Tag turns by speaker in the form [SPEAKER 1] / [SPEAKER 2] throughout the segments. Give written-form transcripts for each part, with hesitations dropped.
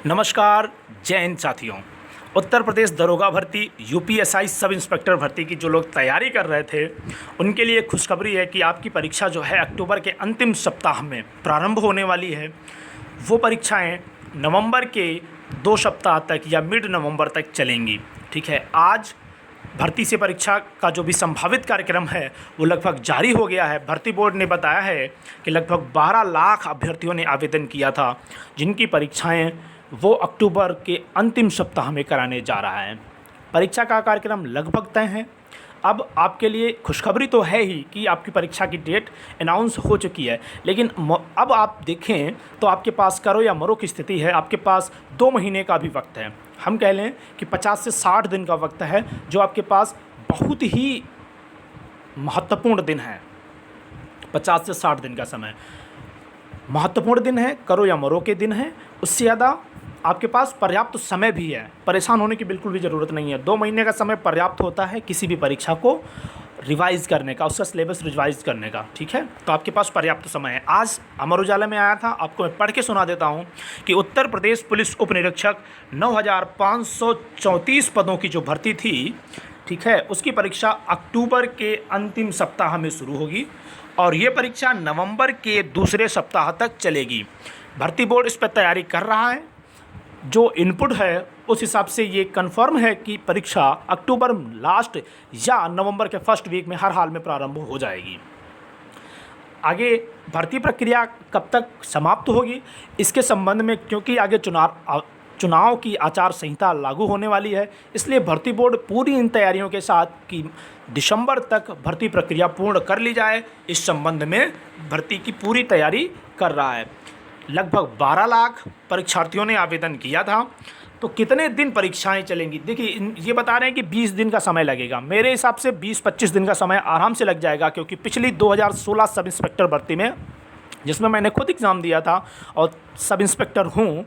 [SPEAKER 1] नमस्कार, जय हिंद साथियों। उत्तर प्रदेश दरोगा भर्ती, यूपीएसआई सब इंस्पेक्टर भर्ती की जो लोग तैयारी कर रहे थे उनके लिए खुशखबरी है कि आपकी परीक्षा जो है अक्टूबर के अंतिम सप्ताह में प्रारंभ होने वाली है। वो परीक्षाएं नवंबर के 2 सप्ताह तक या मिड नवंबर तक चलेंगी। ठीक है, आज भर्ती से परीक्षा का जो भी संभावित कार्यक्रम है वो लगभग जारी हो गया है। भर्ती बोर्ड ने बताया है कि लगभग 12 लाख अभ्यर्थियों ने आवेदन किया था, जिनकी परीक्षाएं वो अक्टूबर के अंतिम सप्ताह में कराने जा रहा है। परीक्षा का कार्यक्रम लगभग तय है। अब आपके लिए खुशखबरी तो है ही कि आपकी परीक्षा की डेट अनाउंस हो चुकी है, लेकिन अब आप देखें तो आपके पास करो या मरो की स्थिति है। आपके पास 2 महीने का भी वक्त है। हम कह लें कि 50 से 60 दिन का वक्त है, जो आपके पास बहुत ही महत्वपूर्ण दिन है। 50 से 60 दिन का समय महत्वपूर्ण दिन है, करो या मरो के दिन है। उससे ज़्यादा आपके पास पर्याप्त समय भी है। परेशान होने की बिल्कुल भी ज़रूरत नहीं है। 2 महीने का समय पर्याप्त होता है किसी भी परीक्षा को रिवाइज़ करने का, उसका सिलेबस रिवाइज़ करने का। ठीक है, तो आपके पास पर्याप्त समय है। आज अमर उजाला में आया था, आपको मैं पढ़ के सुना देता हूँ कि उत्तर प्रदेश पुलिस उप निरीक्षक 9,534 पदों की जो भर्ती थी, ठीक है, उसकी परीक्षा अक्टूबर के अंतिम सप्ताह में शुरू होगी और ये परीक्षा नवंबर के दूसरे सप्ताह तक चलेगी। भर्ती बोर्ड इस पर तैयारी कर रहा है। जो इनपुट है उस हिसाब से ये कंफर्म है कि परीक्षा अक्टूबर लास्ट या नवंबर के फर्स्ट वीक में हर हाल में प्रारंभ हो जाएगी। आगे भर्ती प्रक्रिया कब तक समाप्त होगी इसके संबंध में, क्योंकि आगे चुनाव की आचार संहिता लागू होने वाली है, इसलिए भर्ती बोर्ड पूरी इन तैयारियों के साथ कि दिसंबर तक भर्ती प्रक्रिया पूर्ण कर ली जाए, इस संबंध में भर्ती की पूरी तैयारी कर रहा है। लगभग 12 लाख परीक्षार्थियों ने आवेदन किया था। तो कितने दिन परीक्षाएं चलेंगी? देखिए, ये बता रहे हैं कि 20 दिन का समय लगेगा। मेरे हिसाब से 20-25 दिन का समय आराम से लग जाएगा, क्योंकि पिछली 2016 सब इंस्पेक्टर भर्ती में, जिसमें मैंने खुद एग्ज़ाम दिया था और सब इंस्पेक्टर हूँ,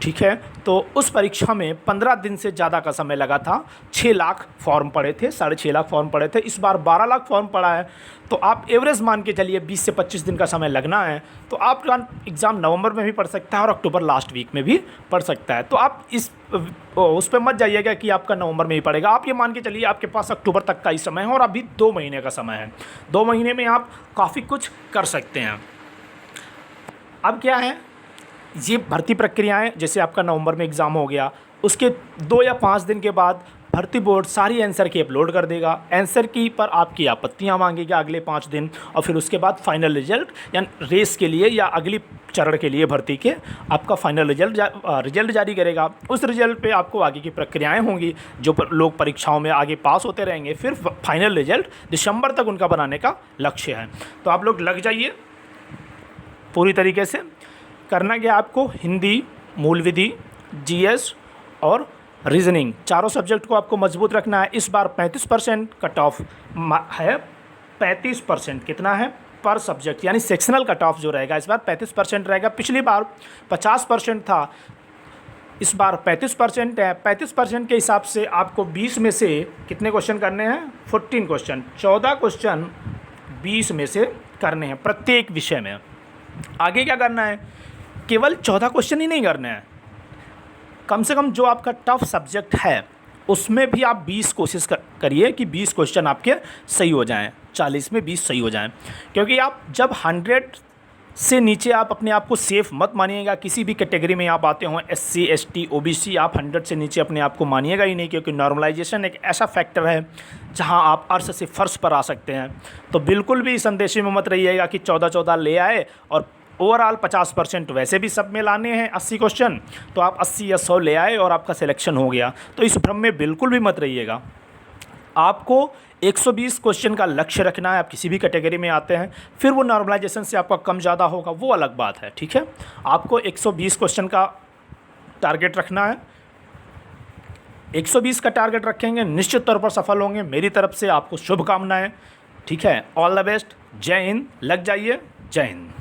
[SPEAKER 1] ठीक है, तो उस परीक्षा में 15 दिन से ज़्यादा का समय लगा था। 6 लाख फॉर्म पड़े थे, 6.5 लाख फॉर्म पड़े थे। इस बार 12 लाख फॉर्म पड़ा है, तो आप एवरेज मान के चलिए 20 से 25 दिन का समय लगना है। तो आपका एग्ज़ाम नवंबर में भी पढ़ सकता है और अक्टूबर लास्ट वीक में भी पढ़ सकता है। तो आप उस पर मत जाइएगा कि आपका नवंबर में ही पड़ेगा। आप ये मान के चलिए आपके पास अक्टूबर तक का ही समय है और अभी 2 महीने का समय है। 2 महीने में आप काफ़ी कुछ कर सकते हैं। अब क्या है, ये भर्ती प्रक्रियाएं, जैसे आपका नवंबर में एग्ज़ाम हो गया, उसके 2 या 5 दिन के बाद भर्ती बोर्ड सारी आंसर की अपलोड कर देगा। आंसर की पर आपकी आपत्तियां मांगेगा अगले 5 दिन, और फिर उसके बाद फाइनल रिजल्ट या रेस के लिए या अगली चरण के लिए भर्ती के आपका फाइनल रिजल्ट जारी करेगा। उस रिजल्ट पे आपको आगे की प्रक्रियाएं होंगी। जो लोग परीक्षाओं में आगे पास होते रहेंगे, फिर फाइनल रिजल्ट दिसंबर तक उनका बनाने का लक्ष्य है। तो आप लोग लग जाइए पूरी तरीके से। करना क्या आपको, हिंदी, मूल विधि, जीएस और रीजनिंग, चारों सब्जेक्ट को आपको मजबूत रखना है। इस बार 35% कट ऑफ है। 35% कितना है पर सब्जेक्ट, यानी सेक्शनल कट ऑफ जो रहेगा इस बार 35% रहेगा। पिछली बार 50% था, इस बार 35% है। 35% के हिसाब से आपको 20 में से कितने क्वेश्चन करने हैं? 14 क्वेश्चन, 14 क्वेश्चन 20 में से करने हैं प्रत्येक विषय में। आगे क्या करना है, केवल 14 क्वेश्चन ही नहीं करने हैं, कम से कम जो आपका टफ सब्जेक्ट है उसमें भी आप 20 कोशिश करिए कि 20 क्वेश्चन आपके सही हो जाएं, 40 में 20 सही हो जाएं। क्योंकि आप जब 100 से नीचे आप अपने आप को सेफ़ मत मानिएगा। किसी भी कैटेगरी में आप आते हो, SC ST OBC, आप 100 से नीचे अपने आप को मानिएगा ही नहीं, क्योंकि नॉर्मलाइजेशन एक ऐसा फैक्टर है जहां आप अर्श से फर्श पर आ सकते हैं। तो बिल्कुल भी इस अंदेशे में मत रहिएगा कि 14 ले आए और ओवरऑल 50% वैसे भी सब में लाने हैं 80 क्वेश्चन, तो आप 80 या 100 ले आए और आपका सिलेक्शन हो गया। तो इस भ्रम में बिल्कुल भी मत रहिएगा। आपको 120 क्वेश्चन का लक्ष्य रखना है। आप किसी भी कैटेगरी में आते हैं, फिर वो नॉर्मलाइजेशन से आपका कम ज़्यादा होगा, वो अलग बात है। ठीक है, आपको 120 क्वेश्चन का टारगेट रखना है। 120 का टारगेट रखेंगे, निश्चित तौर पर सफल होंगे। मेरी तरफ से आपको शुभकामनाएं। ठीक है, ऑल द बेस्ट। जय हिंद। लग जाइए। जय हिंद।